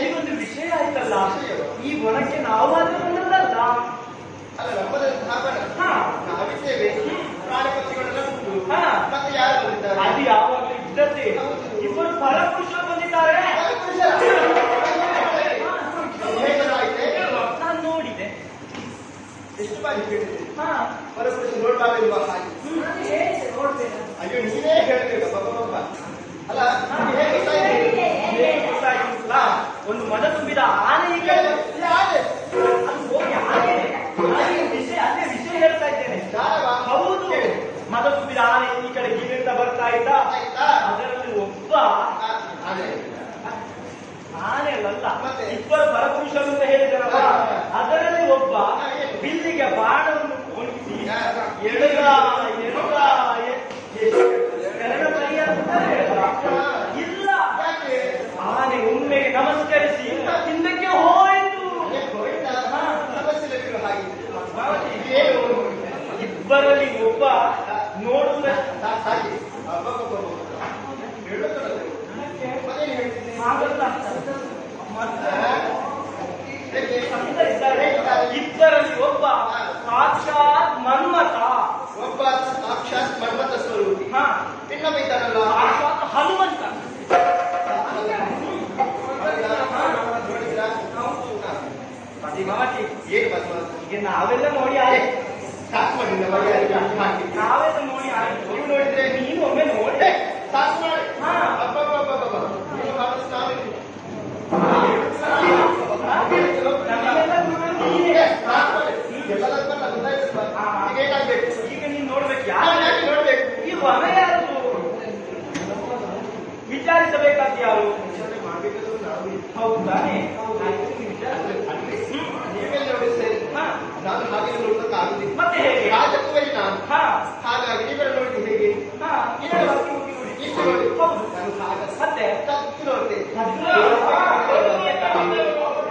ಈಗೊಂದು ವಿಷಯ ಆಯ್ತಲ್ಲ, ಈ ಒಳಕ್ಕೆ ನಾವು ಮಾತ್ರ ಬಂದಲ್ಲ. ಅಲ್ಲ ನಾವಿದ್ದೇವೆ, ಪ್ರಾಣಿಪಕ್ಷಿಗಳೆಲ್ಲ ಉಂಟು, ಮತ್ತೆ ಯಾರು ಬಂದಿದ್ದಾರೆ? ಅದು ಯಾವಾಗಲೂ ಇದ್ದದ್ದೇ. ಇಬ್ಬರು ಫಲಪುರುಷರು ಬಂದಿದ್ದಾರೆ. ನಾನು ನೋಡಿದೆ. ಎಷ್ಟು ಬಾರಿ ಕೇಳಿದೆ? ಫಲಪುರುಷ ನೋಡ್ಬಾರ್ದಿಲ್ವಾ? ಅಯ್ಯೋ ನೀವೇ ಹೇಳ್ತೀರ ಬಾಬಾ. ಅಲ್ಲ ಒಂದು ಮದ ತುಂಬಿದ ಆನೆ ಈ ಕಡೆ ಅದು ಹೋಗಿ ಆನೆ ವಿಷಯ, ಅದೇ ವಿಷಯ ಹೇಳ್ತಾ ಇದ್ದೇನೆ. ಹೌದು, ಮದ ತುಂಬಿದ ಆನೆ ಈ ಕಡೆ ಗಿರಿಯಿಂದ ಬರ್ತಾ ಇದ್ದ. ಅದರಲ್ಲಿ ಒಬ್ಬ ಆನೆ ಅಲ್ಲ, ಇಬ್ಬರು ಪರಪುರುಷರು ಅಂತ ಹೇಳಿದಾರಲ್ಲ, ಅದರಲ್ಲಿ ಒಬ್ಬ ಬಿಲ್ಲಿಗೆ ಬಾಣವನ್ನು ಒಣಗಿಸಿ ಎಳುಗ ಇಲ್ಲ, ಆನೆ ಒಮ್ಮೆಗೆ ನಮಸ್ಕರಿಸಿ ಹಿಂದಕ್ಕೆ ಹೋಯಿತು. ಇಬ್ಬರಲ್ಲಿ ಒಬ್ಬ ನೋಡುವುದಕ್ಕೆ ಇಬ್ಬರಲ್ಲಿ ಒಬ್ಬ ಸಾಕ್ಷಾತ್ ಮನ್ಮಥ, ಒಬ್ಬ ಸಾಕ್ಷಾತ್ ಮನ್ಮಥ ಸ್ವರೂಪಿ, ಇನ್ನೊಬ್ಬ ಇದ್ದಾರಲ್ಲ ಸಾಕ್ಷಾತ್ ಹನುಮಂತ. ಈಗ ನಾವೆಲ್ಲ ನೋಡಿ ಆಯ್ತು, ನಾವೆಲ್ಲ ನೋಡಿ ಆಯ್ತು. ನೀವು ನೋಡಿದ್ರೆ ನೀನು ಒಮ್ಮೆ ನೋಡಿ ಸಾಕು ಮಾಡಿ. ಈಗ ನೀನ್ ನೋಡ್ಬೇಕು, ಯಾರು ನೋಡ್ಬೇಕು, ಈ ವನ ಯಾರು ವಿಚಾರಿಸಬೇಕಾದ ಯಾರು? ಹೌದಾನೆ? ನೀವೆಲ್ಲ ನೋಡಿ ಸರಿ, ನಾನು ಹಾಗೆ ನೋಡ್ಬೇಕಾಗುದಿಲ್ಲ. ಮತ್ತೆ ಹೇಗೆ? ರಾಜಕುವ ಹಾ ಹಾಗಾಗಿ ನೀವೆಲ್ಲ ನೋಡಿದ್ದು ಹೇಗೆ? ಹಾ ಇನ್ನೊಂದು ಬಾಕಿ ಮುಗಿ ನೋಡಿ. ಇಷ್ಟು ನೋಡಿ. ಹೌದು. ನಾನು ಹಾಗ ಮತ್ತೆ ಕದ್ದು ನೋಡ್ತೆ.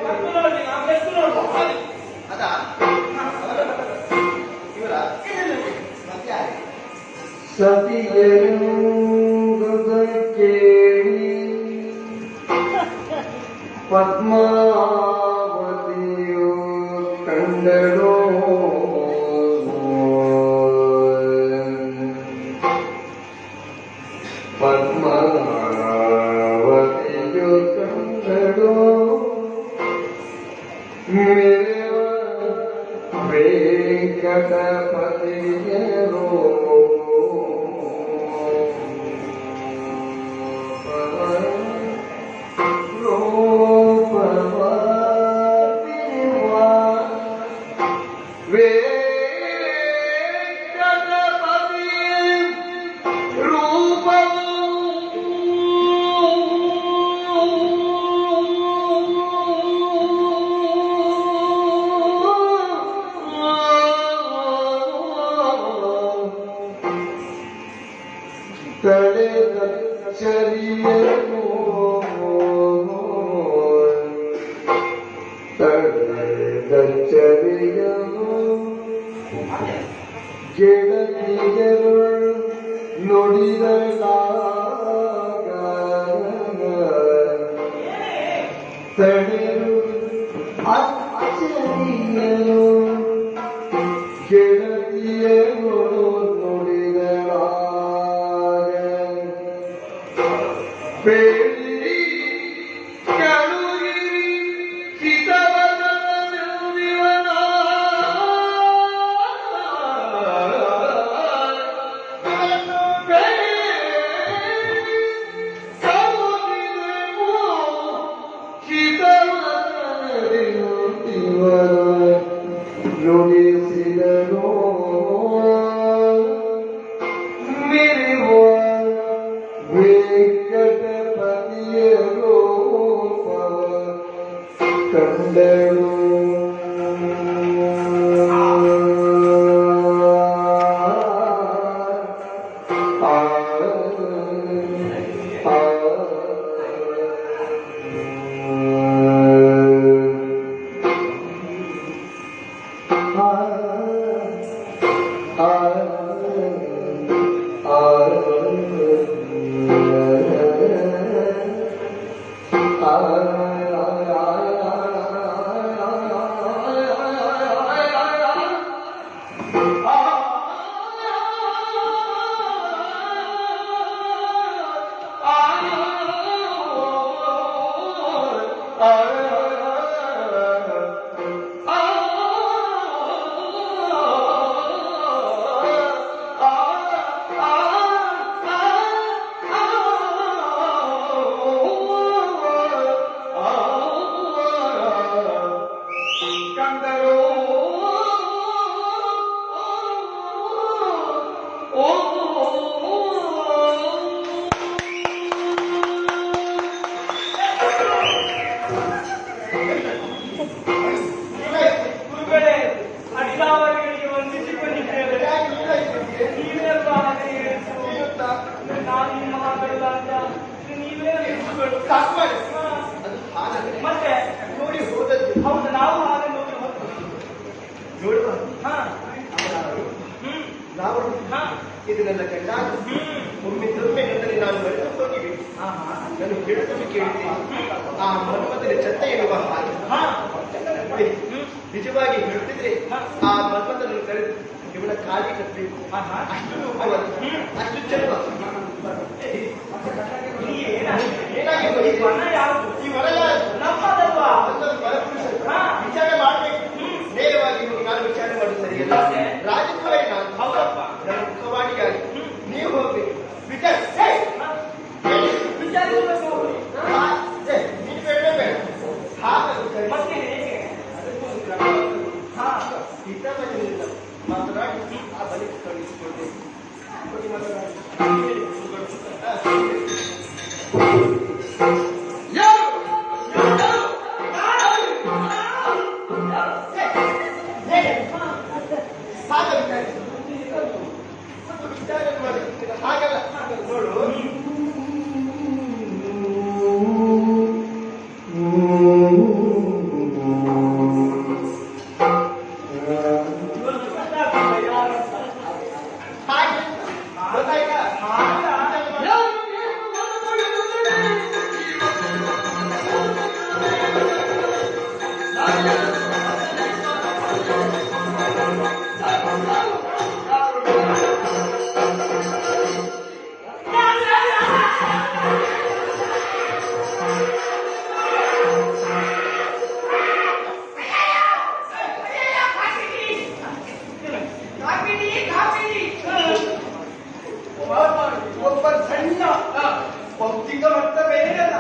ಕದ್ದು ನೋಡಿ, ನಾವು ಬೆಕ್ಕು ನೋಡುವ. ಅದಾ ಇವರ ಮತ್ತೆ ಯಾರು? ಸತಿಯನು ಕೇಳಿ ಪದ್ಮಾವತಿಯು ಕಂಡಳು ಪದ್ಮಾವತಿಯು ಕಂಡಳು ವೆಂಕಟಪತಿಯರು ಗೆಳತಿಯರು ನುಡಿದಳಾಗ ತಡೆರು ಅಚ್ಚರಿಯರು ಗೆಳತಿಯರು ನುಡಿದಳಾಗ ಬೇಡಿ ಕಳುಹಿರಿ ಸಿತವನ ನಿರ್ವಿವನ ನುಡಿಸಿದನು ಮಿರಿವ ವೆಂಕಟಪತಿಯ ರೂಪ ಕಂಡಳು ಗುರುಗಳೇ, ಅಡಿದಾವರಿಗೆ ವಂದಿಸಿಕೊಂಡಿದ್ದೇವೆ. ನೀವೆಲ್ಲ ಹಾಗೆ ನಾನು ನಿಮ್ಮ ಮಹಾಗಲ್ಲ ಅಂತ ನೀವೇ ಗುರುಗಳು. ಸಾಕು ಮಾಡಿ. ಹಾ. ಅದು ಹಾಗಾದ್ರೆ ಮತ್ತೆ ನೋಡಿ ಹೋದದ್ದು ಹೌದು, ನಾವು ಹಾಗೆ ನೋಡಿ ಹೋಗ್ತೀವಿ. ನೋಡುವ ಹಾ ಅವರಾರು ಹ್ಮ್ ನಾವು ಹಾ ಇದನ್ನೆಲ್ಲ ಕಂಡಾಗ ಒಮ್ಮೆ ನನ್ನಲ್ಲಿ ನಾನು ಮರೆತು ಹೋಗಿವೆ. ನಾನು ಹೇಳುತ್ತಲೂ ಕೇಳಿದ್ದೇನೆ. ಆ ಮನ್ಮಥನ ಚತ್ತ ಎನ್ನುವ ಹಾಗೆ ನೋಡಿ, ನಿಜವಾಗಿ ಹೇಳುತ್ತಿದ್ರೆ ಆ ಮನ್ಮಥನನ್ನು ಕರೆದು ಇವನ ಕಾಲಿ ಕಟ್ಟಬೇಕು. ಅಷ್ಟು ರೂಪವನ್ನು, ಅಷ್ಟು ಚೆಲುವ. ಏನಾಗಿ ಈ ಬಣ್ಣ ಯಾವುದು? ಈ ವರ ಯಾರು? ನಮ್ಮದಲ್ವಾ? ಒಂದೊಂದು ಪರಪುರುಷರು ವಿಚಾರ ಮಾಡಬೇಕು. ನೇರವಾಗಿ ಹೋಗಿ ನಾನು ವಿಚಾರ ಮಾಡುದು ಸರಿಯಲ್ಲ. ರಾಜಕುಮಾರಿ ನಾನು ಹೌದಪ್ಪ. ನನ್ನ ಮುಖವಾಣಿಯಾಗಿ ನೀವು ಹೋಗ್ಬೇಕು. ವಿಚಾರ ವಿಚಾರಿಸಬೇಕು. ನೀನು ಬೇಡ ಬೇಡ ಹಾಗೆ ಮತ್ತೆ ಹೇಗೆ? ಹಿತವನ್ನಿಲ್ಲ ಮಾತನಾಡಿ ಆ ಬಳಿಕ ಕಳುಹಿಸಿಕೊಂಡೆ. ಹೋಗಿ ಮಾತನಾಡಿ. ಹಾಗೆ ವಿಚಾರಿಸಿ ಭೌತಿಕ ಮಟ್ಟ ಬೇರೆ ಅಲ್ಲ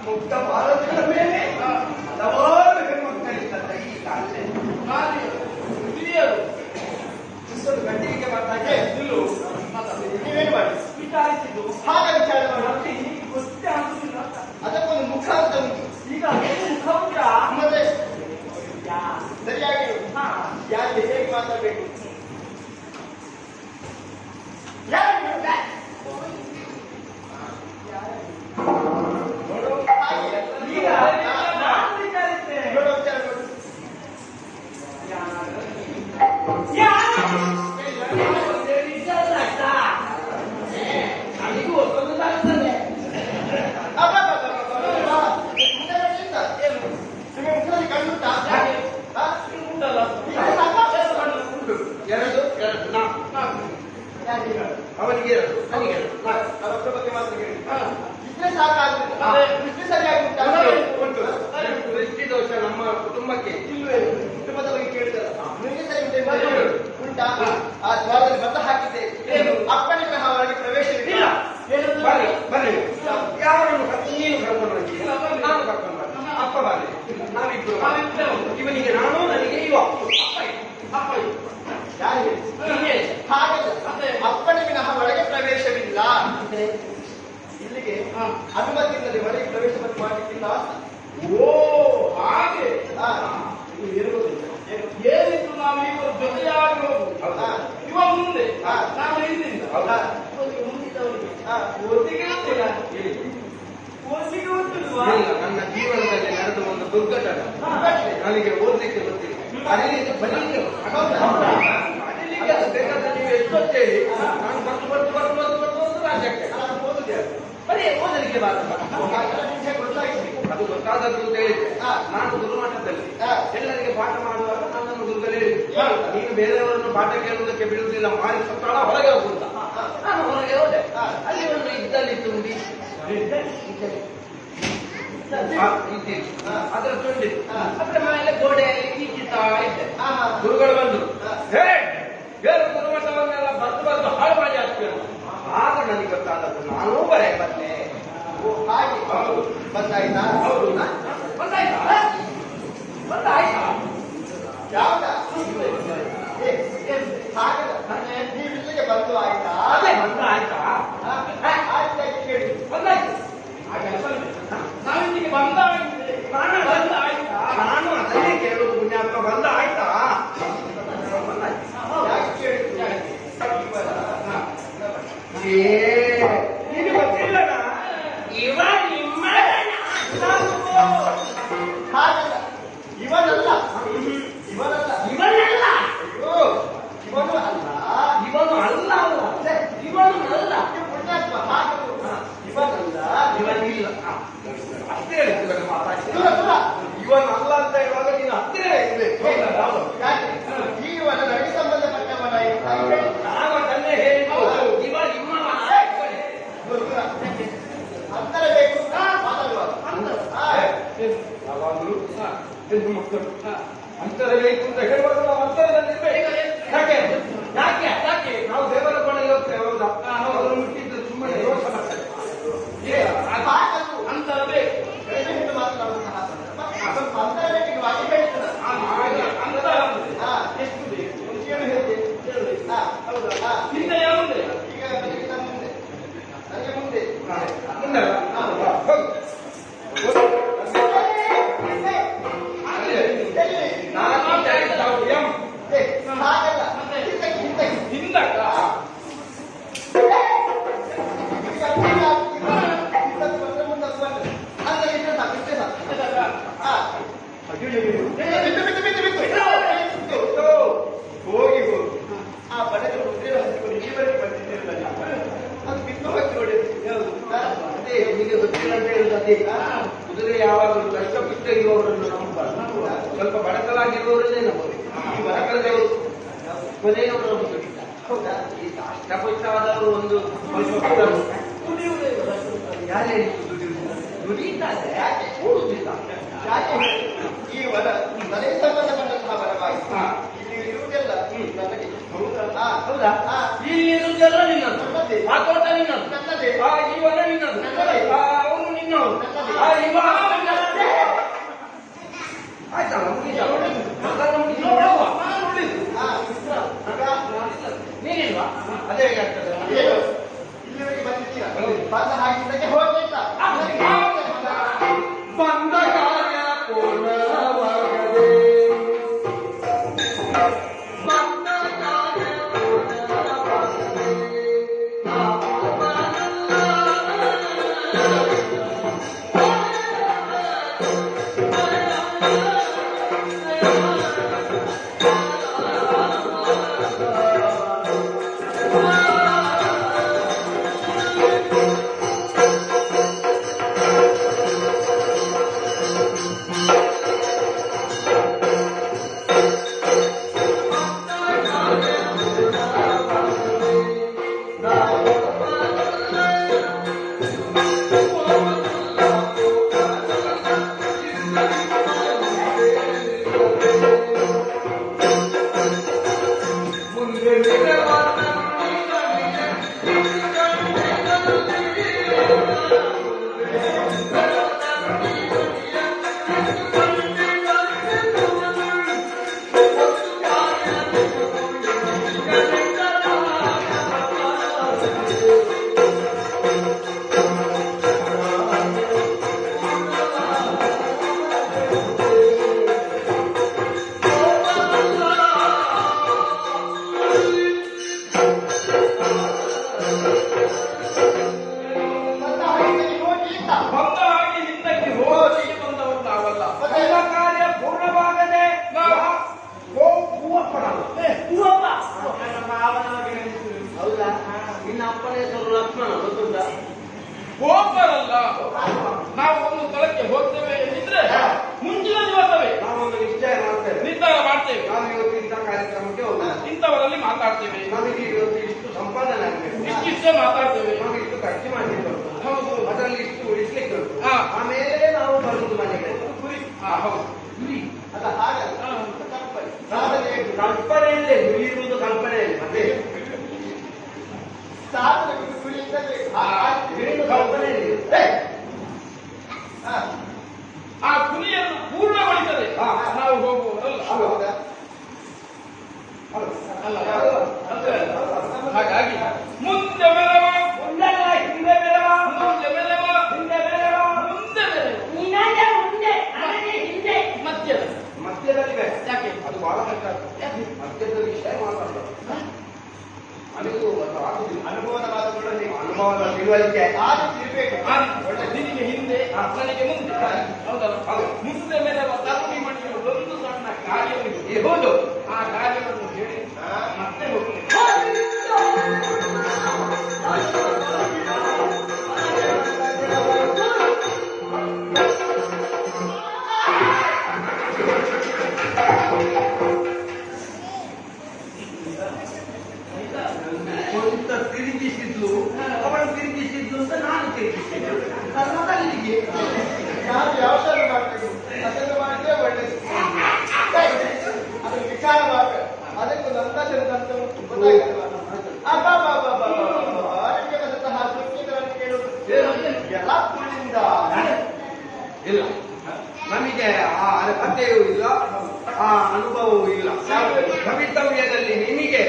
ಮುಕ್ತ ಭಾರತದ ಮೇಲೆ ಹಲವಾರು ಹೆಣ್ಮಕ್ಕಳಿದ್ದಂತ ಈ ಕಾಲದಲ್ಲಿ ಇಷ್ಟೊಂದು ಗಂಟೆಗೆ ಮಾತಾಡಿ ನೀವೇನು ಮಾಡಿ ವಿಚಾರಿಸಿದ್ದು ಹಾಗೆ ವಿಚಾರ ಮಾಡಿ ಮತ್ತೆ ಹೀಗೆ ಗೊತ್ತೇ ಆಗುದಿಲ್ಲ ಅಂತ. ಅದಕ್ಕೊಂದು ಮುಖ ಅಂತ ಉಂಟು ಈಗ ಏನು ಮುಖ ಉಂಟಾ? ಮತ್ತೆ ಯಾ. ಸರಿಯಾಗಿ ಹಾ. ಯಾರಿಗೆ ಹೇಗೆ ಮಾತಾಡ್ಬೇಕು ನೋಡು, ಹಾಗೆ. ಈಗ ನಾನು ವಿಚಾರಿಸ್ತೇನೆ. ನೋಡು, ವಿಚಾರ ನೋಡು. ಅವನಿಗೆ ಅವರ ಬಗ್ಗೆ ಮಾತ್ರ ಹೇಳಿ ಇಷ್ಟೇ ಸಾಕಾಗುತ್ತೆ ಇಷ್ಟೇ ಸರಿಯಾಗಿ ಉಂಟು ದೃಷ್ಟಿದೋಷ ನಮ್ಮ ಕುಟುಂಬಕ್ಕೆ ಕುಟುಂಬದ ಬಗ್ಗೆ ಕೇಳಿದಲ್ಲ ನಿಮಗೆ ಸರಿ ಉಂಟಾ ಆ ದ್ವಾರದಲ್ಲಿ ಬದ್ಧ ಹಾಕಿದ್ದೆ ಅಪ್ಪನಿಗೆ ಅವರಿಗೆ ಪ್ರವೇಶವಿಲ್ಲ ಬರ್ರಿ ಬರ್ರಿ ಯಾರನ್ನು ನೀನು ಕರ್ಕೊಂಡು ಬಂದಿ ನಾನು ಕರ್ಕೊಂಡು ಬಂದ ಅಪ್ಪ ಬಾರಿ ನಾವಿಬ್ರು ಇವನಿಗೆ ನಾನು ನನಗೆ ಇವ ಅಪ್ಪ ಯಾರಿಗೆ ಹಾಗೆ ಅಪ್ಪನಿಗೆ ನಮ್ಮ ಒಳಗೆ ಪ್ರವೇಶವಿಲ್ಲ ಇಲ್ಲಿಗೆ ಅನುಮತಿಯಿಲ್ಲದೆ ಒಳಗೆ ಪ್ರವೇಶ ಮಾಡಲಿಕ್ಕಿಲ್ಲ. ಓ ಹಾಗೆ ಏನಿತ್ತು ನಾವೀಗ ಜೊತೆಯಾಗಿ ಹೋಗುದು ಇವ ಮುಂದೆ ನಾವು ಹಿಂದಿಂದ ಒತ್ತಿಗೆ ಗೊತ್ತಿಲ್ಲ ಓದಿಗೆ ಗೊತ್ತಿಲ್ವಾ? ನನ್ನ ಜೀವನದಲ್ಲಿ ನಡೆದ ಒಂದು ದುರ್ಘಟನೆ ನನಗೆ ಓದಲಿಕ್ಕೆ ಗೊತ್ತಿಲ್ಲ ಬರೀಲಿಕ್ಕೆ ಬೇಕಾದ್ರೆ ನೀವು ಎಷ್ಟೊತ್ತೇಳಿ ನಾನು ಬರ್ತು ರಾಜ್ಯಕ್ಕೆ ಓದುದೇ ಬರೀ ಓದಲಿಕ್ಕೆ ಗೊತ್ತಾಗಿದೆ ಅದು ಗೊತ್ತಾದದ್ದು ಅಂತ ಹೇಳಿದ್ರೆ ನಾನು ಗುರುಮಠದಲ್ಲಿ ಎಲ್ಲರಿಗೆ ಪಾಠ ಮಾಡುವಾಗ ನನ್ನನ್ನು ಗುರುಗಳು ಹೇಳಿದ್ರು ನೀನು ಬೇರೆಯವರನ್ನು ಪಾಠ ಕೇಳುವುದಕ್ಕೆ ಬಿಡುವುದಿಲ್ಲ ಮಾರಿ ಸತ್ತಾಳ ಹೊರಗೆ ಹೋಗುತ್ತ ನಾನು ಹೊರಗೆ ಹೋದೆ ಅಲ್ಲಿ ಒಂದು ಇದ್ದಲ್ಲಿ ತುಂಬಿ ಅದರ ತುಂಡಿ ಅದರ ಮೇಲೆ ಗೋಡೆಯಲ್ಲಿ ಈಚಿತಾ ಇದ್ದೆ ಗುರುಗಳು ಬಂದ್ರು ಬೇರೆ ಗುರುಮಠವನ್ನೆಲ್ಲ ಬರ್ದು ಹಾಳು ಮಾಡಿ ಹಾಕ್ತೇವೆ ಆಗ ನನಗೆ ಗೊತ್ತಾದದ್ದು ನಾನೂ ಬರೇ ಬಂದೆ ಹಾಗೆ ಬಂದಾಯ್ತಾ ಹೌದು ಬಂದಾಯ್ತಾ ಯಾವ್ದ ಹಾಗೆ ನೀವು ಇಲ್ಲಿಗೆ ಬಂದು ಆಯ್ತಾ ಅದೇ ಬಂದು ಆಯ್ತಾ ಆಯ್ತಾ ಕೇಳಿ ಬಂದಾಯ್ತು ನಾವಿಲ್ಲಿಗೆ ಬಂದ ನಾನು ಬಂದ ಆಯ್ತಾ ನಾನು ಅದನ್ನೇ ಕೇಳುದು ಪುಣ್ಯಾತ್ಮ ಬಂದ ಆಯ್ತಾ ಯಾಕೆ ಕೇಳಿದ್ದು ನಿನಗೆ ಗೊತ್ತಿಲ್ಲದ ಇವ ನಿಮ್ಮ ಹಾಗಲ್ಲ ಇವನಲ್ಲ ಇವನಲ್ಲ ಇವನಲ್ಲ ಅಯ್ಯೋ ಇವನು ಅಲ್ಲ ಇವನು ಅಲ್ಲ ಅಲ್ಲ ಇವನು ಅಲ್ಲ ಪುಣ್ಯಾತ್ಮ ಹಾಗೆ ಇವನಲ್ಲ ಇವನಿಲ್ಲ ಅಷ್ಟೇ ಹೇಳ್ತಿದ್ದಾರೆ ಮಾತಾಡಿ ಇವನು ಅಲ್ಲ ಅಂತ ಹೇಳುವಾಗ ನೀನು ಹತ್ತಿರ ಇರ್ಬೇಕು ಯಾಕೆ ಇವನ ನಡಿ ಸಂಬಂಧಪಟ್ಟವನ ನಾನು ಅದನ್ನೇ ಹೇಳಿದ್ದು ಇವ ನಿಮ್ಮ ಅಂತರ ಬೇಕು ಮಾತಾಡುವಾಗ ಯಾವಾಗಲೂ ಹೆಣ್ಣು ಮಕ್ಕಳು ಅಂತರ ಬೇಕು ಅಂತ ಹೇಳುವಾಗ ನಾವು ಅಂತರದಲ್ಲಿರ್ಬೇಕು ಯಾಕೆ ಯಾಕೆ ಯಾಕೆ ನಾವು ದೇವರ ಕೋಣೆಗೆ ಹೋಗ್ತೇವೆ ಹೌದಾ ಅವರು ಮುಟ್ಟಿದ್ರೆ ಸುಮ್ಮನೆ ದೋಷ ಬರ್ತದೆ ಅಂತರ ಬೇಕು ಹೆಣ್ಣು ಮಾತನಾಡುವಂತಹ ಸ್ವಲ್ಪ ಅಂತರ ಬೇಕಿಗೆ ವಾಕ್ಯ ಹೇಳ್ತಾರೆ ಅಂತರ ಎಷ್ಟು ಬೇಕು ವಿಷಯ ಹೇಳ್ತೇವೆ ಹೌದಾ ಹಿಂದೆ ಮುಂದೆ ಈಗ ನನಗೆ ಮುಂದೆ ನನಗೆ ಮುಂದೆ ಮುಂದೆ ಹೋಗು ಹಾಗಲ್ಲ ಹಿಂದಕ್ಕ ಹೋಗಿ ಹೋಗು ಆ ಬಡದ ಮುದ್ರೆ ಹಚ್ಚಿಕೊಂಡು ನೀವರಿಗೆ ಬಂದಿದ್ದೀರಲ್ಲ ಅದು ಬಿಟ್ಟು ಹಚ್ಚಿ ಹೊಡೆದು ಅದೇ ನಿಮಗೆ ಗೊತ್ತಿಲ್ಲ ಅಂತ ಹೇಳುದು ಅದೇ ಕುದುರೆ ಯಾವಾಗಲೂ ಕಷ್ಟಪಟ್ಟ ಇರುವವರನ್ನು ನಂಬಬಾರದು ಸ್ವಲ್ಪ ಬಡಕಲಾಗಿರುವವರನ್ನೇ ನಂಬಬೇಕು ಈ ಬಡಕಲದವರು ಕೊನೆಯವರನ್ನು ದುಡಿತ ಹೌದಾ ಈ ಕಷ್ಟಪಟ್ಟವಾದವರು ಒಂದು ಯಾರೇ ದುಡಿತಾರೆ ಯಾಕೆ ಕೂಡುವುದಿಲ್ಲ ಯಾಕೆ ಈ ವರ ನನಗೆ ಸಂಬಂಧಪಟ್ಟಂತಹ ವರವಾಗಿ ಇಲ್ಲಿ ಇರುವುದೆಲ್ಲ ನನಗೆ ಹೌದಾ ಹೌದಾ ಇಲ್ಲಿ ಇರುವುದೆಲ್ಲ ನಿನ್ನದು ನನ್ನದೇ. ಆ ತೋಟ ನಿನ್ನದು, ನನ್ನದೇ. ಆ ಜೀವನ ನಿನ್ನದು, ನನ್ನದೇ. ಅವನು ನಿನ್ನವನು, ನನ್ನದೇ. ಆ ಇವ ಆಯ್ತಲ್ಲ, ಮುಗಿತಲ್ಲ. ಅದನ್ನು ಮುಗಿಸಿ ನೋಡುವ. ನಾನು ಉಳಿದು ನೀನಿಲ್ವಾ? ಅದೇ ಹೇಗಾಗ್ತದೆ ಏನು ಇಲ್ಲಿವರೆಗೆ ಬಂದಿದ್ದೀರಾ ಬಂದ ಹಾಕಿದ್ದಕ್ಕೆ ಹೋಗಿ ಅಂತ ಬಂದ ಕಾರ್ಯ ಪೂರ್ಣವಾಗದೆ ಬಂದ ಕಾರ್ಯ ಪೂರ್ಣವಾಗದೆ ಬಂದ ಹಾಗೆ ಹಿಂದಕ್ಕೆ ಹೋಗಿ ಬಂದವರು ನಾವಲ್ಲ. ಬಂದ ಕಾರ್ಯ ಪೂರ್ಣವಾಗದೆ ಹೂವಪ್ಪನಲ್ಲ. ಹೂವಪ್ಪ ಹೌದಾ ನಿನ್ನ ಅಪ್ಪನ ಹೆಸರು ಲಕ್ಷ್ಮಣ ಗೊತ್ತುಂಟಾ ಹೋಗ್ಬಾರಲ್ಲ. ನಾವು ಒಂದು ಸ್ಥಳಕ್ಕೆ ಹೋಗ್ತೇವೆ ಎಂದಿದ್ರೆ ಮುಂಚಿನ ದಿವಸವೇ ನಾವೊಂದು ನಿಶ್ಚಯ ಮಾಡ್ತೇವೆ ನಿರ್ಧಾರ ಮಾಡ್ತೇವೆ. ನಾವು ಇವತ್ತು ಇಂಥ ಕಾರ್ಯಕ್ರಮಕ್ಕೆ ಹೋಗೋಣ ಇಂಥವರಲ್ಲಿ ಮಾತಾಡ್ತೇವೆ, ನಮಗೆ ಇವತ್ತು ಇಷ್ಟು ಸಂಪಾದನೆ ಆಗಬೇಕು ಇಷ್ಟಿಷ್ಟೇ ಮಾತಾಡ್ತೇವೆ. ನಮಗೆ ಇಷ್ಟು ಖರ್ಚು ಮಾಡಲಿಕ್ಕೆ ಉಂಟು ಹೌದು. ಅದರಲ್ಲಿ ಇಷ್ಟು ಉಳಿಸ್ಲಿಕ್ಕೆ ಉಂಟು ಹಾ. ಆಮೇಲೆ ನಾವು ಬರುವುದು ಮನೆಗೆ ಗುರಿ ಹೌದು. ಅಲ್ಲ ಹಾಗಲ್ಲ ಹಾ. ಕಲ್ಪನೆ ಸಾಧನೆ ಕಲ್ಪನೆಯಲ್ಲೇ ಗುರಿ ಇರುವುದು ಕಲ್ಪನೆಯಲ್ಲಿ ಮತ್ತೆ ಸಾಧನೆ ಗುರಿ ಇದ್ದದ್ದೇ ಕಲ್ಪನೆಯಲ್ಲಿ ಆ ಗುರಿಯನ್ನು ಪೂರ್ಣಗೊಳಿಸದೆ ನಾವು ಹೋಗುವುದಲ್ಲ. ಹೌದಾ ಅಲ್ಲ. ಹಾಗಾಗಿ ಮುಂದೆ ಬೆಳೆವ, ಮುಂದಲ್ಲ ಹಿಂದೆ ಬೆಳೆವ ಮುಂದೆ ಬೆಳೆವ, ಹಿಂದೆ ಬೆಳೆವ ಮುಂದೆ ಬೆಳೆವ, ನಿನಗೆ ಮುಂದೆ ನನಗೆ ಹಿಂದೆ ಮಧ್ಯದ ಮಧ್ಯದಲ್ಲಿ ಬೇಡ ಯಾಕೆ ಅದು ಬಹಳ ಕಷ್ಟ ಆಗ್ತದೆ. ಮಧ್ಯದ ವಿಷಯ ಮಾತಾಡೋದು ಅನುಭವದ ಮಾತುಗಳಲ್ಲಿ ಅನುಭವದ ತಿಳುವಳಿಕೆ ಆಗ ತಿರ್ಬೇಕು ನಿನಗೆ ಹಿಂದೆ ನನಗೆ ಮುಂದೆ. ಹೌದಲ್ಲ? ಮುಂದೆ ಬೆಳೆವ ತರುಣಿ ಮಣಿಯ ಒಂದು ಸಣ್ಣ ಕಾರ್ಯವಿದೆ. ಹೌದು ಆ ಕಾರ್ಯವನ್ನು ಹೇಳಿ ಮತ್ತೆ ಹೋಗ್ತೇವೆ. ಸ್ವಂತ ತಿರುಗಿಸಿದ್ಲು ಅವಳು ತಿರುಗಿಸಿದ್ಲು ಅಂತ ನಾನು ತಿರುಗಿಸಿದ್ಲು ನನ್ನಲ್ಲಿಗೆ ನಾನು ವ್ಯವಸಾಯ ಮಾಡಬೇಕು ಅದನ್ನು ಮಾಡಿದ್ರೆ ಒಳ್ಳೆಯದು ಅದನ್ನು ವಿಚಾರ ಮಾಡಬೇಕು ಅದಕ್ಕೆ ನನ್ನ ಜನದಂತ ಗೊತ್ತಾಗಲ್ಲ ಅಬ್ಬಾ ಸುಖಿಗಳನ್ನು ಕೇಳುವುದು ಎಲ್ಲ ಕುಳಿಂದ ಇಲ್ಲ ನಮಗೆ ಆ ಅರ್ಹತೆಯೂ ಇಲ್ಲ ಆ ಅನುಭವವೂ ಇಲ್ಲ ಭವಿತವ್ಯದಲ್ಲಿ ನಿಮಗೆ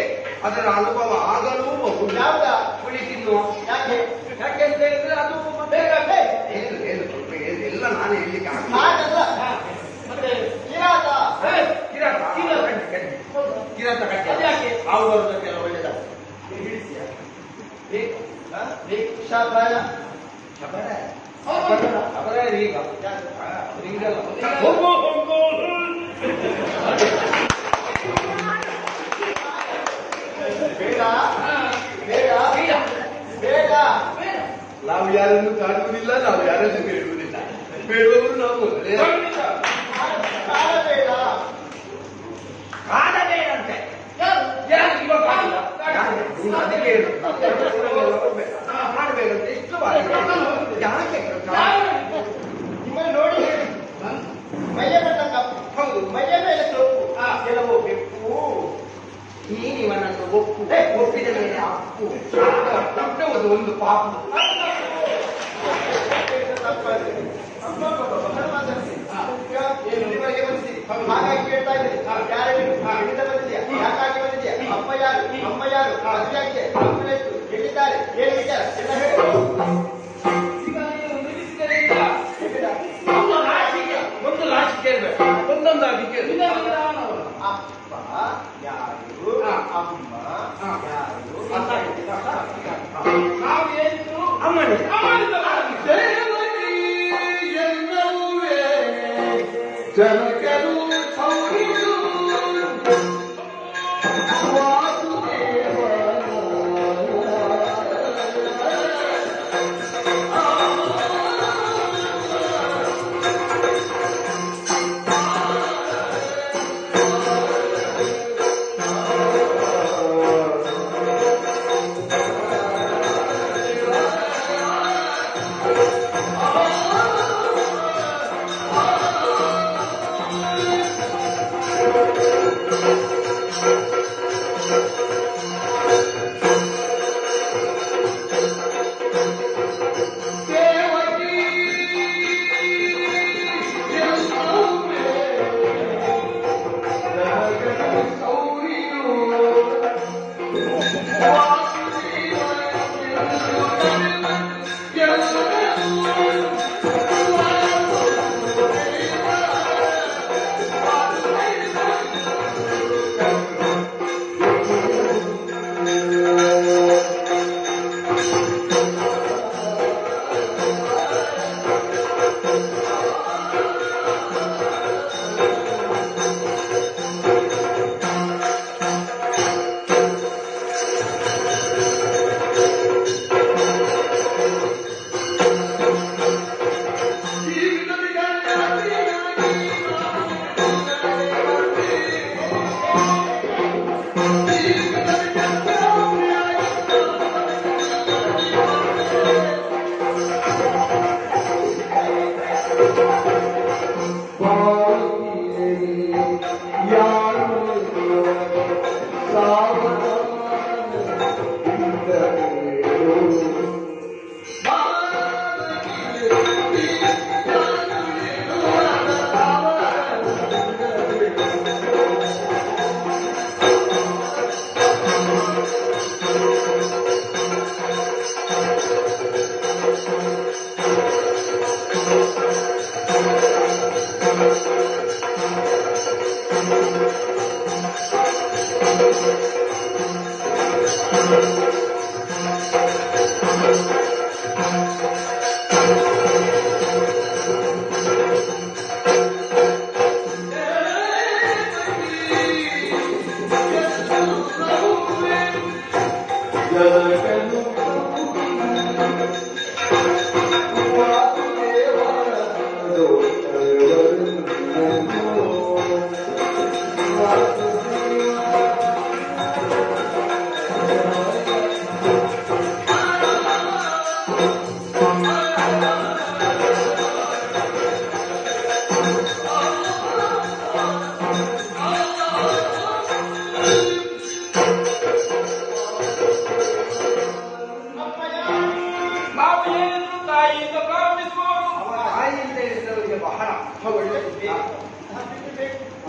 ಅದರ ಅನುಭವ ಆಗಲೂ ಬಹುದು ಯಾವ್ದ ಕುಳಿ ತಿನ್ನುವ ಯಾಕೆ ಯಾಕೆಂತ ಹೇಳಿದ್ರೆ ಅದು ಎಲ್ಲ ನಾನು ಹೇಳಲಿಕ್ಕೆ ಆಗಲ್ಲ ಮತ್ತೆ ಕಿರಾತ ಕಿರಾತ ಕಿರಾತ ಕಟ್ಟಿ ಅದ್ಯಾಕೆ? ಹಾವು ಬರೋದಕ್ಕೆಲ್ಲ ಒಳ್ಳೆದಾಗ ಶಾಬಾಯ ಅಪರಾಯ ಈಗ ಹಿಂಗಲ್ಲ ಬೇಡ ಬೇಡ ಬೇಡ ನಾವು ಯಾರನ್ನು ಕಾಣುವುದಿಲ್ಲ ನಾವು ಯಾರನ್ನು ಬೇಡುವುದಿಲ್ಲ ಬೇಡುವವರು ನಾವು ಬೇಡ ಕಾಡಬೇಡಂತೆ ಯಾರು ಇವಾಗ ಕಾಣಿಲ್ಲ? ಅದಕ್ಕೆ ಮಾಡಬೇಕಂತ ಇಷ್ಟವಾಗಿದೆ ಯಾಕೆ ನಿಮ್ಮನ್ನು ನೋಡಿ ಹೇಳಿ ಮೈಯ ಬಣ್ಣ ಕಪ್ಪು ಹೌದು ಮೈಯ ಮೇಲೆ ಸೊಪ್ಪು ಕೆಲವು ಬೆಪ್ಪು ನೀನಿವನನ್ನು ಒಪ್ಪಿದ ಮೇಲೆ ಅಪ್ಪು ಹುಟ್ಟುವುದು ಒಂದು ಪಾಪ. ಇಲ್ಲಿವರೆಗೆ ಬಂದಿದ್ದೀರಿ, ಹಾಗಾಗಿ ಕೇಳ್ತಾ ಇದ್ದೀರಿ. ಯಾರು ಎಲ್ಲಿಂದ ಬಂದಿದ್ಯಾ, ಯಾಕಾಗಿ ಬಂದಿದ್ಯಾ, ಅಪ್ಪ ಯಾರು, ಅಮ್ಮ ಯಾರು, ಮದುವೆಯಾಗಿದೆ, ಮಕ್ಕಳು ಎಷ್ಟು, ಎಲ್ಲಿದ್ದಾರೆ, ಏನು ವಿಚಾರ ಎಲ್ಲ ಹೇಳಿ. ಒಂದು ರಾಶಿ ಕೇಳ್ಬೇಕು, ಒಂದೊಂದಾಗಿ ಕೇಳಿ. ಅಪ್ಪ ಯಾರು, ಅಮ್ಮ ಯಾರು, ನಾವು ಏನು ಅಮ್ಮನೇ ಜನಕರು ಸೌರಿದು ವಾಸುದೇವ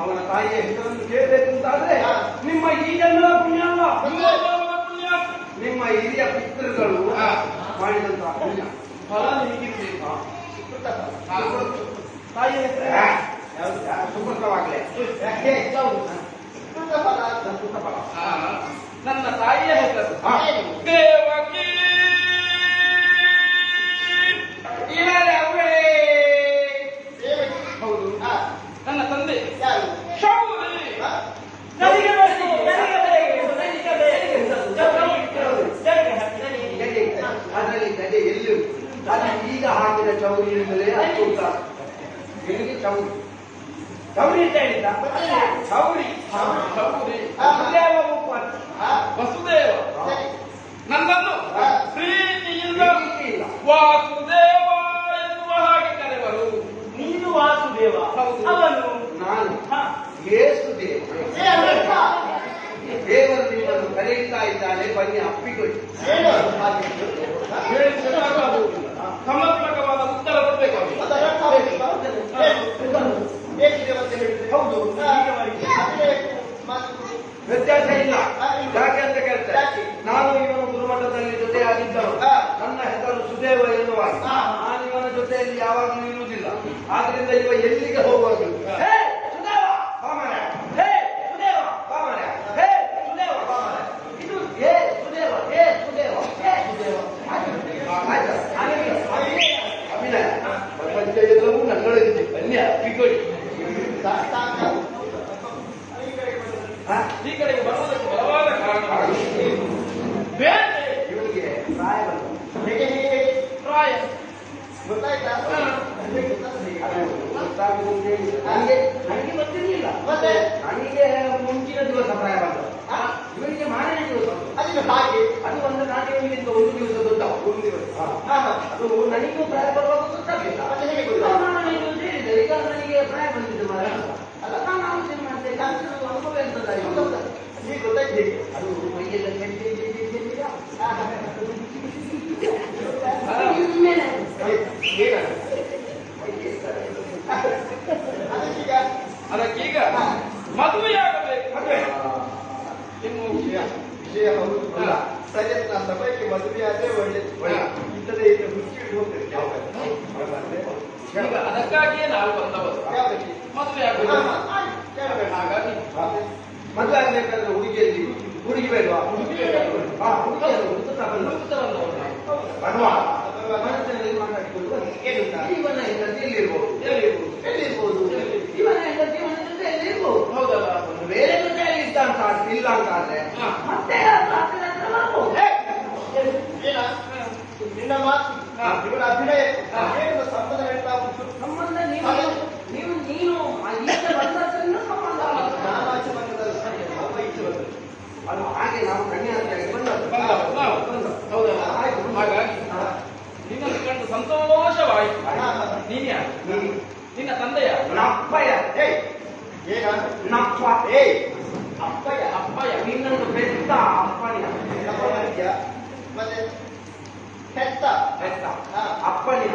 ಅವನ ತಾಯಿಯ ಹೆಸರನ್ನು ಕೇಳಬೇಕು ಅಂತಾದ್ರೆ ನಿಮ್ಮ ಈ ಜನ್ಮದ ಪುಣ್ಯ ಅಲ್ಲ, ಪುಣ್ಯ ನಿಮ್ಮ ಹಿರಿಯ ಪಿತೃಗಳು ಮಾಡಿದಂತಹ ಪುಣ್ಯ ಫಲ ನಿಮಗಿರ್ಬೇಕಾ? ತಾಯಿಯ ಹೆಸರು ಸುಕೃತವಾಗಲೇ ನನ್ನ ತಾಯಿಯ ಹೆಸರು ದೇವಕಿ. ಹೌದು, ನನ್ನ ತಂದೆ ಶೌರಿ. ಅದರಲ್ಲಿ ಗದೆ ಎಲ್ಲಿ ಅದು ಈಗ ಹಾಕಿದ ಚೌರಿಯಿಂದಲೇ ಅತ್ಯುತ್ತ ನಿನಗೆ ಚೌರಿ ಗೌರಿ ಅಂತ ಹೇಳಿದ್ದ ಶೌರಿ ವಸುದೇವ ನನ್ನನ್ನು ಪ್ರೀತಿಯಿಂದ ವಾಸುದೇವ ಎನ್ನುವ ಹಾಗೆ ಕರೆವರು. ನೀನು ವಾಸುದೇವ, ಹೌದು. ಅವನು ನಾನು ಏಸು ದೇವ. ದೇವರ ಕರೀತಾ ಇದ್ದಾನೆ, ಬನ್ನಿ ಅಪ್ಪಿಕೊಳ್ಳಿ. ಏನು ಹಾಗೆ ಹೇಳಿ ಚೆನ್ನಾಗುವುದಿಲ್ಲ. ಸಮರ್ಪಕವಾದ ಉತ್ತರ ಕೊಡ್ಬೇಕು ಅವನಿಗೆ. ಅದರ ಅರ್ಥ ಹೇಗಿದೆ ಅಂತ ಹೇಳಿದ್ರೆ ಹೌದು ಅದೇ ಮಾತು ವ್ಯತ್ಯಾಸ ಇಲ್ಲ. ಯಾಕೆ ಅಂತ ಕೇಳ್ತಾರೆ, ನಾನು ಇವನು ಗುರುಮಠದಲ್ಲಿ ಜೊತೆ ಆಗಿದ್ದನು. ನನ್ನ ಹೆಸರು ಸುದೇವ ಎನ್ನುವಾಗ ನಾನು ಇವನ ಜೊತೆಯಲ್ಲಿ ಯಾವಾಗಲೂ ಇರುವುದಿಲ್ಲ. ಆದ್ರಿಂದ ಇವ ಎಲ್ಲಿಗೆ ಹೋಗುವಾಗಲೂ ಅಭಿನಯ ಪ್ರಪಂಚ ಎಲ್ಲವೂ ನನ್ನೊಳಗಿದೆ. ಬನ್ನಿ ಅಪ್ಪಿಕೊಳ್ಳಿ. ಈ ಕಡೆಗೆ ಬರುವುದಕ್ಕೆ ಬಲವಾದ ಕಾರಣ ಬೇರೆ ಇವನಿಗೆ ಪ್ರಾಯ ಬಂತು. ಹೇಗೆ ಹೇಗೆ ಪ್ರಾಯ ಗೊತ್ತಾಯ್ತಾ ಗೊತ್ತಾಗುವುದು ನನಗೆ ಗೊತ್ತಿರಲಿಲ್ಲ. ಮತ್ತೆ ನನಗೆ ಮುಂಚಿನ ದಿವಸ ಪ್ರಾಯ ಬಂತು. ಇವನಿಗೆ ಮಾರನೇ ದಿವಸ. ಅದು ಹಾಗೆ ಅದು ಒಂದು ನಾಣ್ಯವಿಗಿಂತ ಒಂದು ದಿವಸ ದೊಡ್ಡ ಒಂದು ದಿವಸ. ಅದು ನನಗೂ ಪ್ರಾಯ ಬರುವಾಗ ಗೊತ್ತಾಗಲಿಲ್ಲ. ಮತ್ತೆ ಹೇಗೆ ಗೊತ್ತಾ ನಾನು ಹೇಳಿದೆ, ಈಗ ನನಗೆ ಪ್ರಾಯ ಬಂದಿದ್ದು ಮಾರ ಅಲ್ಲ, ನಾನು ಆಲೋಚನೆ ಮಾಡ್ತೇನೆ. ನಾನು ಅನುಭವ ಎಂತದಾಗಿ ಹೀಗೆ ಗೊತ್ತಾಯ್ತು ಹೇಗೆ ಅದು ಮೈಯೆಲ್ಲ ಅದಕ್ಕೀಗ ಅದಕ್ಕೀಗ ಮದುವೆಯಾಗಬೇಕು. ಮದುವೆ ಇನ್ನು ವಿಷಯ ಹೌದು ಅಲ್ಲ. ಪ್ರಯತ್ನ ಸಮಯಕ್ಕೆ ಮದುವೆ ಆದ್ರೆ ಒಳ್ಳೆ ಇಲ್ಲದೆ ಇದ್ರೆ ಮುಚ್ಚಿಟ್ಟು ಹೋಗ್ತದೆ ಈಗ ಅದಕ್ಕಾಗಿಯೇ ನಾವು ಬಂದವರು. ಯಾವಕ್ಕೆ ಮದುವೆಯಾಗಬೇಕು. ಹಾಗಾಗಿ ಮದುವೆ ಆಗ್ಬೇಕಾದ್ರೆ ಹುಡುಗಿ ಬೇಡವಾ? ಮನಸ್ಸಿನಲ್ಲಿ ಮಾತಾಡಿಕೊಂಡು ಇವನ ಹೆಂಡತಿ ಎಲ್ಲಿರ್ಬೋದು? ಎಲ್ಲಿರ್ಬೋದು? ಇವನ ಹೆಂಡತಿ ಇವನ ಜೊತೆ ಎಲ್ಲಿರ್ಬೋದು? ಹೌದಲ್ಲ? ಒಂದು ಬೇರೆ ಜೊತೆಯಲ್ಲಿ ಇದ್ದ ಅಂತ ಇಲ್ಲ ಅಂತ ಆದ್ರೆ ಮತ್ತೆ ಏನ ನಿನ್ನ ಮಾತು ಇವನ ಅಭಿನಯ ಏನು ಸಂಬಂಧ ಹೇಳ್ತಾ ಉಂಟು ಸಂಬಂಧ ನೀನು ನೀನು ಈಚೆ ಬಂದದ್ರಿಂದ ಸಂಬಂಧ ನಾನು ಆಚೆ ಬಂದದಲ್ಲ ಅಪ್ಪ ಈಚೆ ಬಂದದ್ದು ಅದು ಹಾಗೆ ನಾವು ಕನ್ಯಾಸಿಯಾಗಿ ಬಂದವರು. ಹೌದಲ್ಲ? ಹಾಗಾಗಿ ನಿನ್ನನ್ನು ಕಂಡು ಸಂತೋಷವಾಯಿತು. ನೀನ್ ಯಾರು? ನಿನ್ನ ತಂದೆಯ ನಪ್ಪಯ್ಯ. ಏನ ನಪ್ಪ ಅಪ್ಪಯ್ಯ ಅಪ್ಪಯ್ಯ. ನಿನ್ನನ್ನು ಬೆಟ್ಟ ಅಪ್ಪನಿಯ ಮತ್ತೆ ಹೆತ್ತ ಬೆಟ್ಟ ಹಾ. ಅಪ್ಪನಿಯ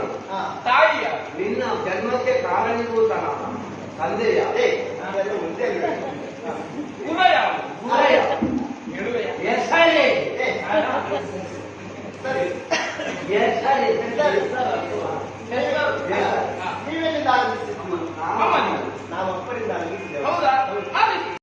ತಾಯಿಯ ನಿನ್ನ ಜನ್ಮಕ್ಕೆ ಕಾರಣೀಭೂತನ ತಂದೆಯ ಮುಂದೆ